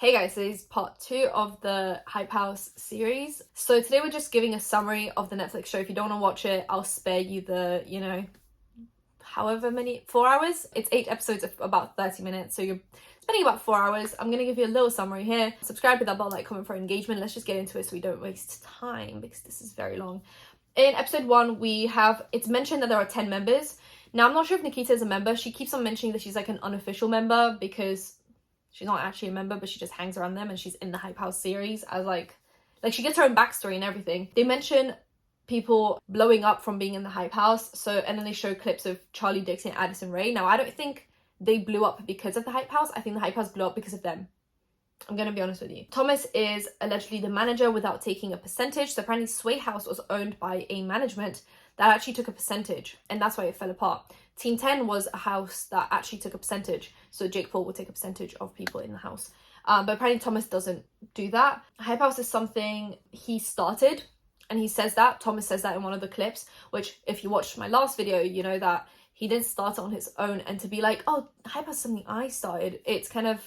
Hey guys, today's part 2 of the Hype House series. So today we're just giving a summary of the Netflix show. If you don't want to watch it, I'll spare you the, however many, 4 hours? It's 8 episodes of about 30 minutes, so you're spending about 4 hours. I'm going to give you a little summary here. Subscribe with that bell, like, comment for engagement. Let's just get into it so we don't waste time because this is very long. In episode 1, it's mentioned that there are 10 members. Now, I'm not sure if Nikita is a member. She keeps on mentioning that she's like an unofficial member because she's not actually a member, but she just hangs around them and she's in the Hype House series as like she gets her own backstory and everything. They mention people blowing up from being in the Hype House. And then they show clips of Charlie, Dixie and Addison Rae. Now, I don't think they blew up because of the Hype House. I think the Hype House blew up because of them. I'm going to be honest with you. Thomas is allegedly the manager without taking a percentage. So apparently Sway House was owned by a management that actually took a percentage, and that's why it fell apart. Team 10 was a house that actually took a percentage, so Jake Paul would take a percentage of people in the house. But apparently Thomas doesn't do that. Hype House is something he started, and he says that. Thomas says that in one of the clips, which if you watched my last video, you know that he didn't start it on his own, and to be like, oh, Hype House is something I started, it's kind of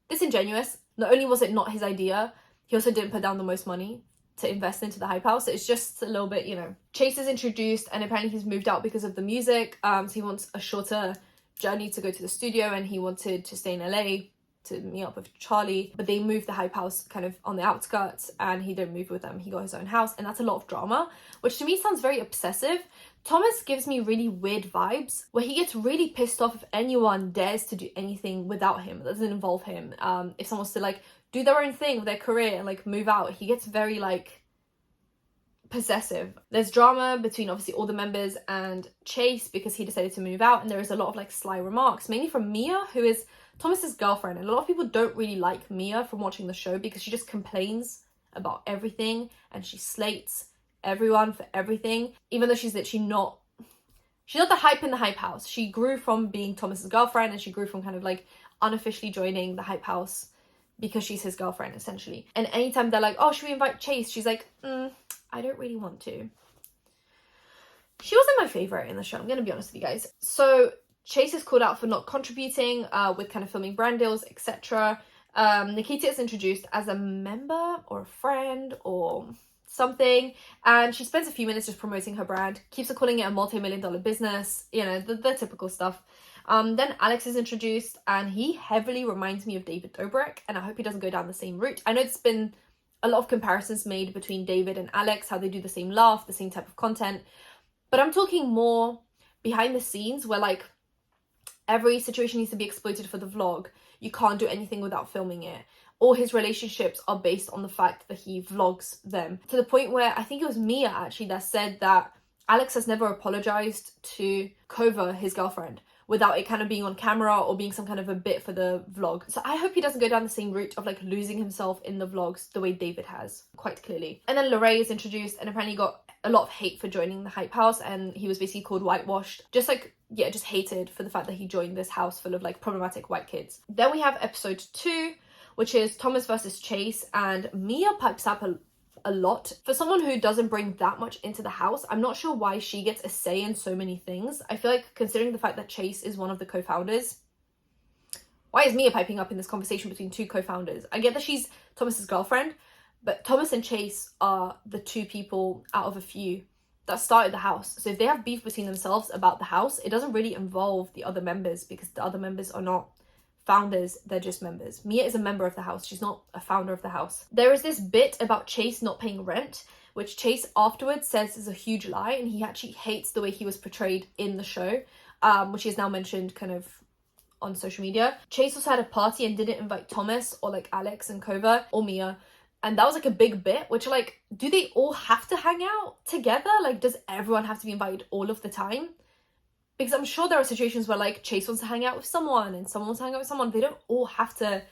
disingenuous. Not only was it not his idea, he also didn't put down the most money to invest into the Hype House. It's just a little bit, Chase is introduced, and apparently he's moved out because of the music. So he wants a shorter journey to go to the studio, and he wanted to stay in LA to meet up with Charlie, but they moved the Hype House kind of on the outskirts, and he didn't move with them. He got his own house, and that's a lot of drama, which to me sounds very obsessive. Thomas gives me really weird vibes where he gets really pissed off if anyone dares to do anything without him, that doesn't involve him. If someone wants to do their own thing with their career and move out, he gets very possessive. There's drama between obviously all the members and Chase because he decided to move out, and there is a lot of sly remarks, mainly from Mia, who is Thomas's girlfriend. And a lot of people don't really like Mia from watching the show because she just complains about everything and she slates everyone for everything, even though she's literally not the hype in the Hype House. She grew from being Thomas's girlfriend, and she grew from kind of unofficially joining the Hype House because she's his girlfriend essentially. And anytime they're like, oh, should we invite Chase, she's like, I don't really want to. She wasn't my favorite in the show, I'm gonna be honest with you guys. So Chase is called out for not contributing with kind of filming brand deals, etc. Nikita is introduced as a member or a friend or something, and she spends a few minutes just promoting her brand, keeps on calling it a multi-million-dollar business, the typical stuff. Then Alex is introduced, and he heavily reminds me of David Dobrik, and I hope he doesn't go down the same route. I know there's been a lot of comparisons made between David and Alex, how they do the same laugh, the same type of content, but I'm talking more behind the scenes where every situation needs to be exploited for the vlog. You can't do anything without filming it. All his relationships are based on the fact that he vlogs them. To the point where I think it was Mia actually that said that Alex has never apologized to Kovid, his girlfriend, without it kind of being on camera or being some kind of a bit for the vlog. So I hope he doesn't go down the same route of losing himself in the vlogs the way David has, quite clearly. And then Larae is introduced, and apparently got a lot of hate for joining the Hype House, and he was basically called whitewashed. Just hated for the fact that he joined this house full of problematic white kids. Then we have episode 2, which is Thomas versus Chase, and Mia pipes up a lot. For someone who doesn't bring that much into the house, I'm not sure why she gets a say in so many things. I feel considering the fact that Chase is one of the co-founders, why is Mia piping up in this conversation between two co-founders? I get that she's Thomas's girlfriend, but Thomas and Chase are the two people out of a few that started the house. So if they have beef between themselves about the house, it doesn't really involve the other members because the other members are not founders, they're just members. Mia is a member of the house, she's not a founder of the house. There is this bit about Chase not paying rent, which Chase afterwards says is a huge lie, and he actually hates the way he was portrayed in the show, which is now mentioned kind of on social media. Chase also had a party and didn't invite Thomas or Alex and Kovid or Mia, and that was a big bit, which do they all have to hang out together? Does everyone have to be invited all of the time? Because I'm sure there are situations where Chase wants to hang out with someone and someone wants to hang out with someone. They don't all have to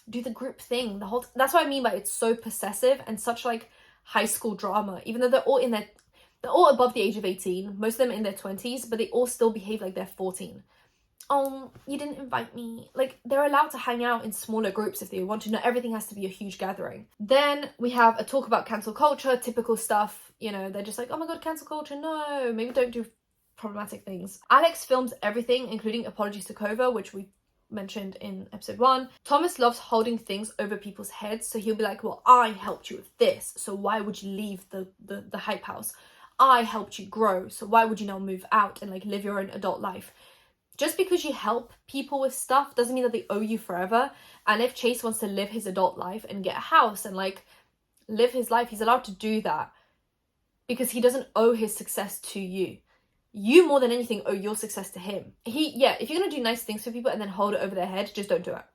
do the group thing the whole that's what I mean by it's so possessive and such high school drama, even though they're all above the age of 18, most of them in their 20s, but they all still behave like they're 14. Oh, you didn't invite me. They're allowed to hang out in smaller groups if they want to. Not everything has to be a huge gathering. Then we have a talk about cancel culture, typical stuff. They're just oh my god, cancel culture, no, maybe don't do problematic things. Alex films everything, including apologies to Kovid, which we mentioned in episode 1. Thomas loves holding things over people's heads. So he'll be like, well, I helped you with this, so why would you leave the hype house? I helped you grow, so why would you now move out and like live your own adult life? Just because you help people with stuff doesn't mean that they owe you forever. And if Chase wants to live his adult life and get a house and like live his life, he's allowed to do that, because he doesn't owe his success to you. You, more than anything, owe your success to him. If you're gonna do nice things for people and then hold it over their head, just don't do it,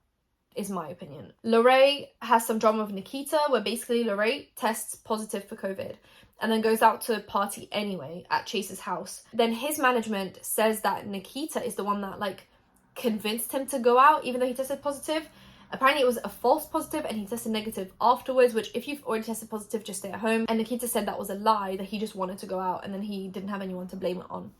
is my opinion. Larae has some drama with Nikita, where basically Larae tests positive for COVID and then goes out to a party anyway at Chase's house. Then his management says that Nikita is the one that like convinced him to go out, even though he tested positive. Apparently it was a false positive and he tested negative afterwards, which if you've already tested positive, just stay at home. And Nikita said that was a lie, that he just wanted to go out and then he didn't have anyone to blame it on.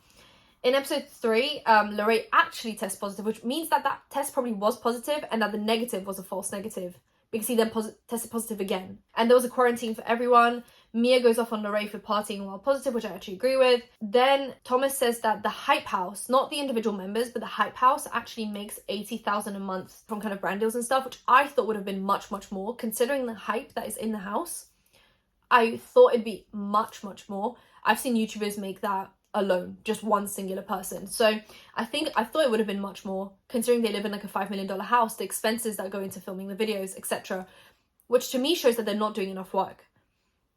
In episode 3, Larae actually tests positive, which means that that test probably was positive and that the negative was a false negative, because he then tested positive again. And there was a quarantine for everyone. Mia goes off on Larae for partying while positive, which I actually agree with. Then Thomas says that the hype house, not the individual members, but the hype house actually makes $80,000 a month from kind of brand deals and stuff, which I thought would have been much, much more, considering the hype that is in the house. I thought it'd be much, much more. I've seen YouTubers make that alone, just one singular person. So I thought it would have been much more, considering they live in like a $5 million house, the expenses that go into filming the videos, etc., which to me shows that they're not doing enough work.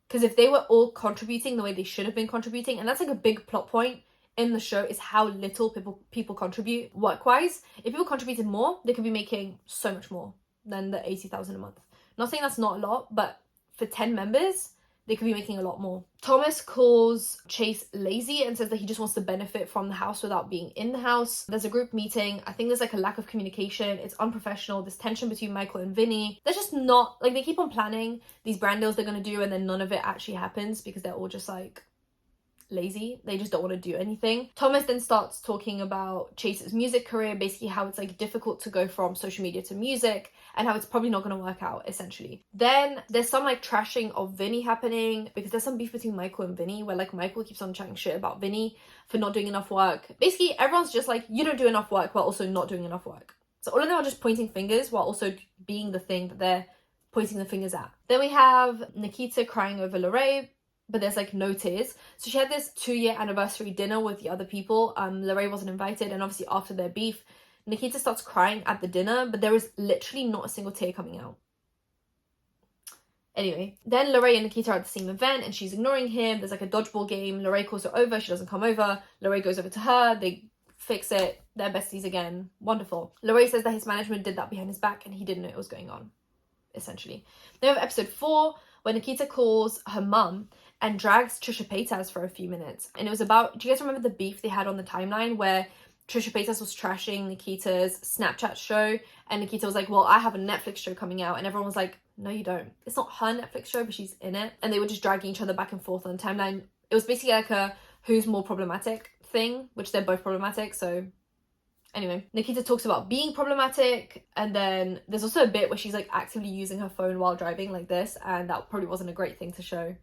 Because if they were all contributing the way they should have been contributing, and that's like a big plot point in the show, is how little people contribute work-wise. If people contributed more, they could be making so much more than the $80,000 a month. Not saying that's not a lot, but for 10 members, they could be making a lot more. Thomas calls Chase lazy and says that he just wants to benefit from the house without being in the house. There's a group meeting. I think there's like a lack of communication. It's unprofessional. There's tension between Michael and Vinny. They're just not, like, they keep on planning these brand deals they're going to do and then none of it actually happens because they're all just like lazy. They just don't want to do anything. Thomas then starts talking about Chase's music career, basically how it's like difficult to go from social media to music and how it's probably not going to work out, essentially. Then there's some like trashing of Vinny happening, because there's some beef between Michael and Vinny where like Michael keeps on chatting shit about Vinny for not doing enough work. Basically everyone's just like, you don't do enough work while also not doing enough work. So all of them are just pointing fingers while also being the thing that they're pointing the fingers at. Then we have Nikita crying over Larae, but there's like no tears. So she had this 2-year anniversary dinner with the other people. Larae wasn't invited, and obviously after their beef, Nikita starts crying at the dinner, but there is literally not a single tear coming out. Anyway, then Larae and Nikita are at the same event and she's ignoring him. There's like a dodgeball game. Larae calls her over. She doesn't come over. Larae goes over to her. They fix it. They're besties again. Wonderful. Larae says that his management did that behind his back and he didn't know it was going on, essentially. Then we have episode 4, where Nikita calls her mum and drags Trisha Paytas for a few minutes. And it was about, do you guys remember the beef they had on the timeline where Trisha Paytas was trashing Nikita's Snapchat show, and Nikita was like, well, I have a Netflix show coming out, and everyone was like, no, you don't. It's not her Netflix show, but she's in it. And they were just dragging each other back and forth on the timeline. It was basically like a who's more problematic thing, which they're both problematic, so anyway. Nikita talks about being problematic, and then there's also a bit where she's like actively using her phone while driving like this, and that probably wasn't a great thing to show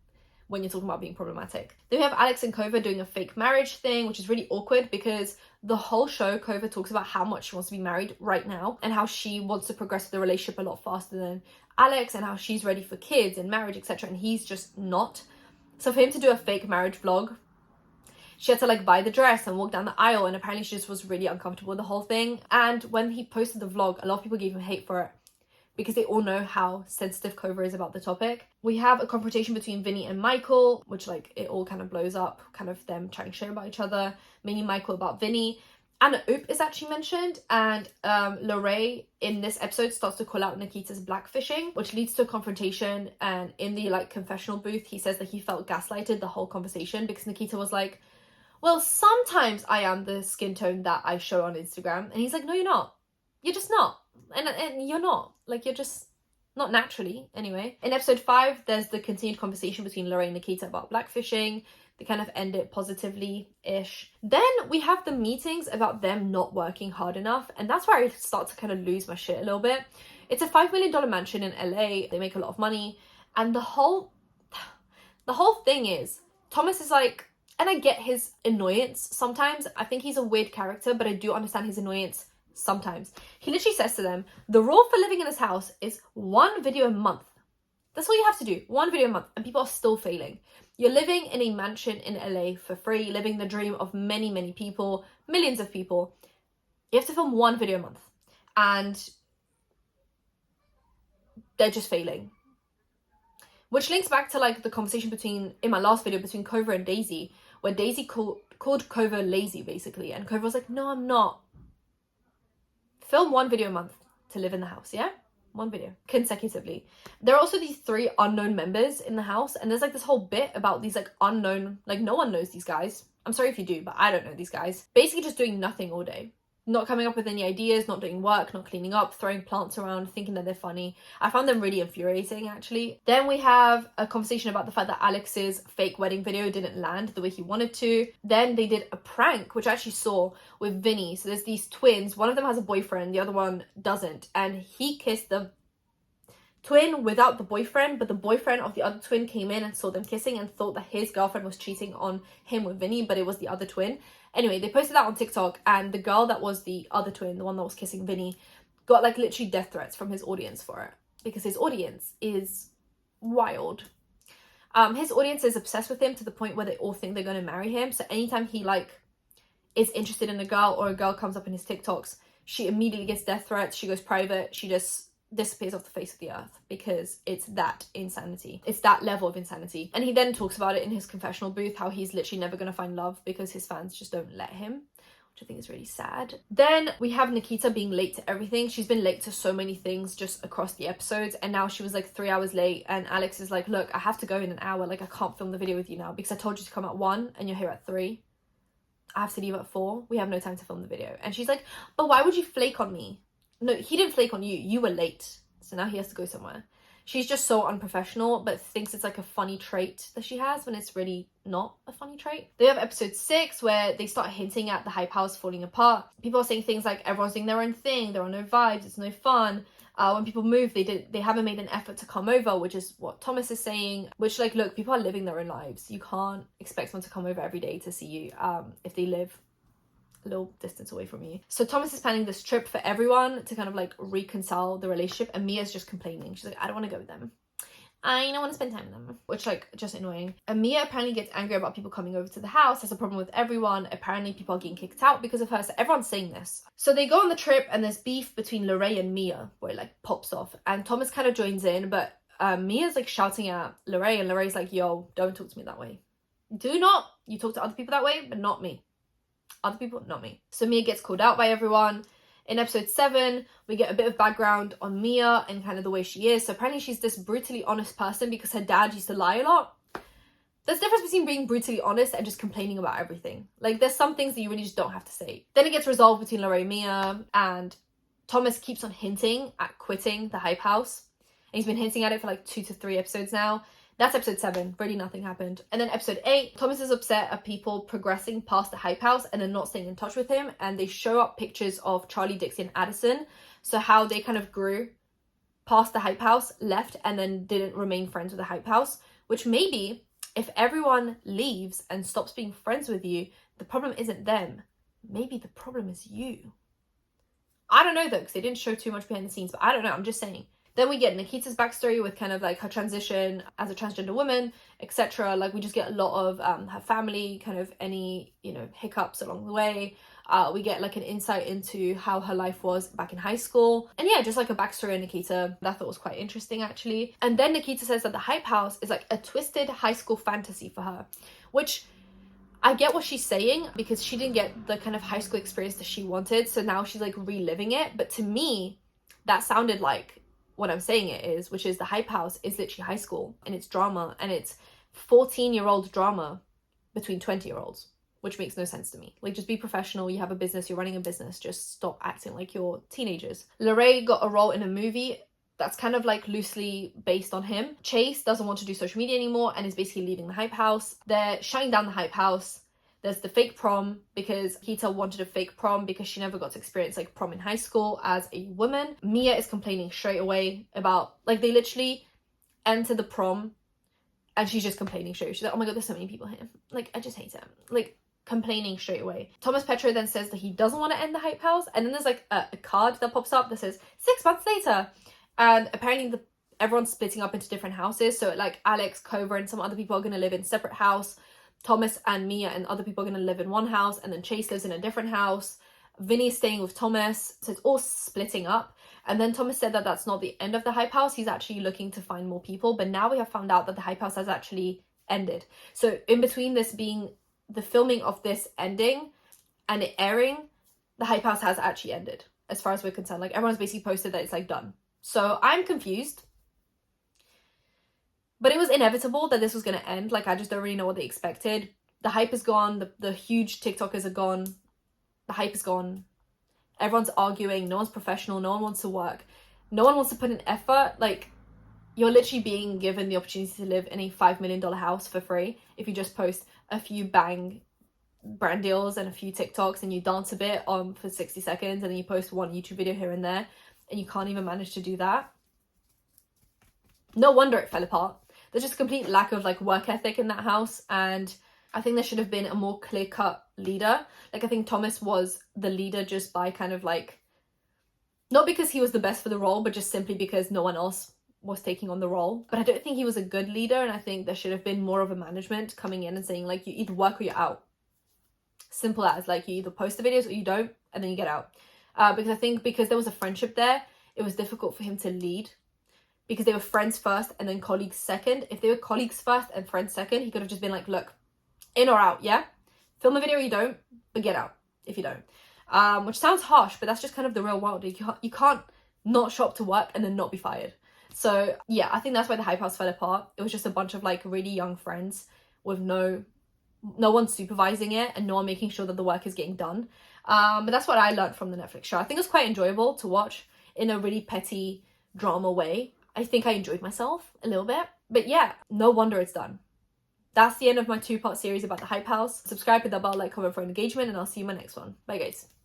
when you're talking about being problematic. Then we have Alex and Kovid doing a fake marriage thing, which is really awkward because the whole show, Kovid talks about how much she wants to be married right now and how she wants to progress the relationship a lot faster than Alex and how she's ready for kids and marriage, etc. And he's just not. So for him to do a fake marriage vlog, she had to like buy the dress and walk down the aisle, and apparently she just was really uncomfortable with the whole thing. And when he posted the vlog, a lot of people gave him hate for it because they all know how sensitive Kovid is about the topic. We have a confrontation between Vinny and Michael, which like it all kind of blows up, kind of them chatting shit about each other, mainly Michael about Vinny. Anna Oop is actually mentioned, and Larae in this episode starts to call out Nikita's blackfishing, which leads to a confrontation. And in the like confessional booth, he says that he felt gaslighted the whole conversation because Nikita was like, well, sometimes I am the skin tone that I show on Instagram. And he's like, no, you're not. You're just not. And you're not. Like, you're just not naturally. Anyway, in episode 5, there's the continued conversation between Larae and Nikita about blackfishing. They kind of end it positively-ish. Then we have the meetings about them not working hard enough. And that's where I start to kind of lose my shit a little bit. It's a $5 million mansion in LA. They make a lot of money. And the whole thing is, Thomas is like, and I get his annoyance sometimes. I think he's a weird character, but I do understand his annoyance Sometimes. He literally says to them, the rule for living in this house is 1 video a month. That's all you have to do, 1 video a month, and people are still failing. You're living in a mansion in LA for free, living the dream of many, many people, millions of people. You have to film 1 video a month, and they're just failing. Which links back to like the conversation in my last video between Kovid and Daisy, where Daisy called Kovid lazy, basically, and Kovid was like, no, I'm not. Film 1 video a month to live in the house, yeah? 1 video consecutively. There are also these 3 unknown members in the house, and there's like this whole bit about these like unknown, like no one knows these guys. I'm sorry if you do, but I don't know these guys. Basically just doing nothing all day. Not coming up with any ideas, not doing work, not cleaning up, throwing plants around, thinking that they're funny. I found them really infuriating, actually. Then we have a conversation about the fact that Alex's fake wedding video didn't land the way he wanted to. Then they did a prank, which I actually saw with Vinny. So there's these twins. One of them has a boyfriend, the other one doesn't. And he kissed the twin without the boyfriend, but the boyfriend of the other twin came in and saw them kissing and thought that his girlfriend was cheating on him with Vinny, but it was the other twin. Anyway, they posted that on TikTok, and the girl that was the other twin, the one that was kissing Vinny, got like literally death threats from his audience for it, because his audience is wild. His audience is obsessed with him to the point where they all think they're going to marry him. So anytime he like is interested in a girl, or a girl comes up in his TikToks, she immediately gets death threats. She goes private. She just disappears off the face of the earth, because it's that insanity. It's that level of insanity. And he then talks about it in his confessional booth, how he's literally never going to find love because his fans just don't let him, which I think is really sad. Then we have Nikita being late to everything. She's been late to so many things just across the episodes, and now she was like 3 hours late, and Alex is like, look, I have to go in an hour, like I can't film the video with you now because I told you to come at 1 and you're here at 3. I have to leave at 4. We have no time to film the video. And she's like, but why would you flake on me? No, he didn't flake on you. You were late. So now he has to go somewhere. She's just so unprofessional, but thinks it's like a funny trait that she has when it's really not a funny trait. They have episode 6 where they start hinting at the hype house falling apart. People are saying things like everyone's doing their own thing. There are no vibes. It's no fun. When people move, they haven't made an effort to come over, which is what Thomas is saying. Which, like, look, people are living their own lives. You can't expect someone to come over every day to see you if they live a little distance away from you. So Thomas is planning this trip for everyone to kind of like reconcile the relationship, and Mia's just complaining. She's like, I don't want to go with them. I don't want to spend time with them, which like just annoying. And Mia apparently gets angry about people coming over to the house. Has a problem with everyone. Apparently people are getting kicked out because of her. So everyone's saying this. So they go on the trip, and there's beef between Larae and Mia where it like pops off, and Thomas kind of joins in, but Mia's like shouting at Larae, and Larae's like, yo, don't talk to me that way. You talk to other people that way, but not me. Other people, not me. So Mia gets called out by everyone. In episode 7, we get a bit of background on Mia and kind of the way she is. So apparently she's this brutally honest person because her dad used to lie a lot. There's a difference between being brutally honest and just complaining about everything. Like, there's some things that you really just don't have to say. Then it gets resolved between Larae and Mia, and Thomas keeps on hinting at quitting the hype house. And he's been hinting at it for like 2 to 3 episodes now. That's episode 7. Really nothing happened. And then episode 8, Thomas is upset at people progressing past the hype house and then not staying in touch with him. And they show up pictures of Charlie, Dixie, and Addison. So how they kind of grew past the hype house, left, and then didn't remain friends with the hype house. Which maybe if everyone leaves and stops being friends with you, the problem isn't them. Maybe the problem is you. I don't know though, because they didn't show too much behind the scenes, but I don't know. I'm just saying. Then we get Nikita's backstory with kind of like her transition as a transgender woman, etc. Like, we just get a lot of her family, kind of any, hiccups along the way. We get like an insight into how her life was back in high school. And yeah, just like a backstory on Nikita that I thought was quite interesting, actually. And then Nikita says that the hype house is like a twisted high school fantasy for her, which I get what she's saying, because she didn't get the kind of high school experience that she wanted. So now she's like reliving it. But to me, that sounded like what I'm saying it is, which is the hype house is literally high school, and it's drama, and it's 14-year-old drama between 20-year-olds, which makes no sense to me. Like, just be professional. You have a business, you're running a business, just stop acting like you're teenagers. Larae got a role in a movie that's kind of like loosely based on him. Chase doesn't want to do social media anymore and is basically leaving the hype house. They're shutting down the hype house. There's the fake prom, because Kita wanted a fake prom because she never got to experience like prom in high school as a woman. Mia is complaining straight away about, like, they literally enter the prom and she's just complaining straight. She's like, oh my god, there's so many people here. Like, I just hate it. Like, complaining straight away. Thomas Petro then says that he doesn't want to end the Hype House, and then there's like a card that pops up that says 6 months later, and apparently everyone's splitting up into different houses. So like Alex, Kovid, and some other people are going to live in separate house. Thomas and Mia and other people are going to live in one house, and then Chase lives in a different house. Vinny's staying with Thomas, so it's all splitting up. And then Thomas said that that's not the end of the Hype House. He's actually looking to find more people, but now we have found out that the Hype House has actually ended. So in between this being the filming of this ending and it airing, the Hype House has actually ended, as far as we're concerned. Like, everyone's basically posted that it's like done. So I'm confused, but it was inevitable that this was going to end. Like, I just don't really know what they expected. The hype is gone. The huge TikTokers are gone. The hype is gone. Everyone's arguing. No one's professional. No one wants to work. No one wants to put in effort. Like, you're literally being given the opportunity to live in a $5 million house for free if you just post a few bang brand deals and a few TikToks and you dance a bit for 60 seconds and then you post one YouTube video here and there, and you can't even manage to do that. No wonder it fell apart. There's just a complete lack of like work ethic in that house, and I think there should have been a more clear-cut leader. Like, I think Thomas was the leader just by kind of like, not because he was the best for the role, but just simply because no one else was taking on the role. But I don't think he was a good leader, and I think there should have been more of a management coming in and saying like, you either work or you're out. Simple as, like, you either post the videos or you don't, and then you get out. Because I think because there was a friendship there, it was difficult for him to lead. Because they were friends first and then colleagues second. If they were colleagues first and friends second, he could have just been like, look, in or out, yeah? Film a video or you don't, but get out if you don't. Which sounds harsh, but that's just kind of the real world. You can't not show up to work and then not be fired. So yeah, I think that's why the Hype House fell apart. It was just a bunch of like really young friends with no one supervising it and no one making sure that the work is getting done. But that's what I learned from the Netflix show. I think it was quite enjoyable to watch in a really petty drama way. I think I enjoyed myself a little bit. But yeah, no wonder it's done. That's the end of my 2-part series about the Hype House. Subscribe, hit that bell, like, comment for engagement, and I'll see you in my next one. Bye, guys.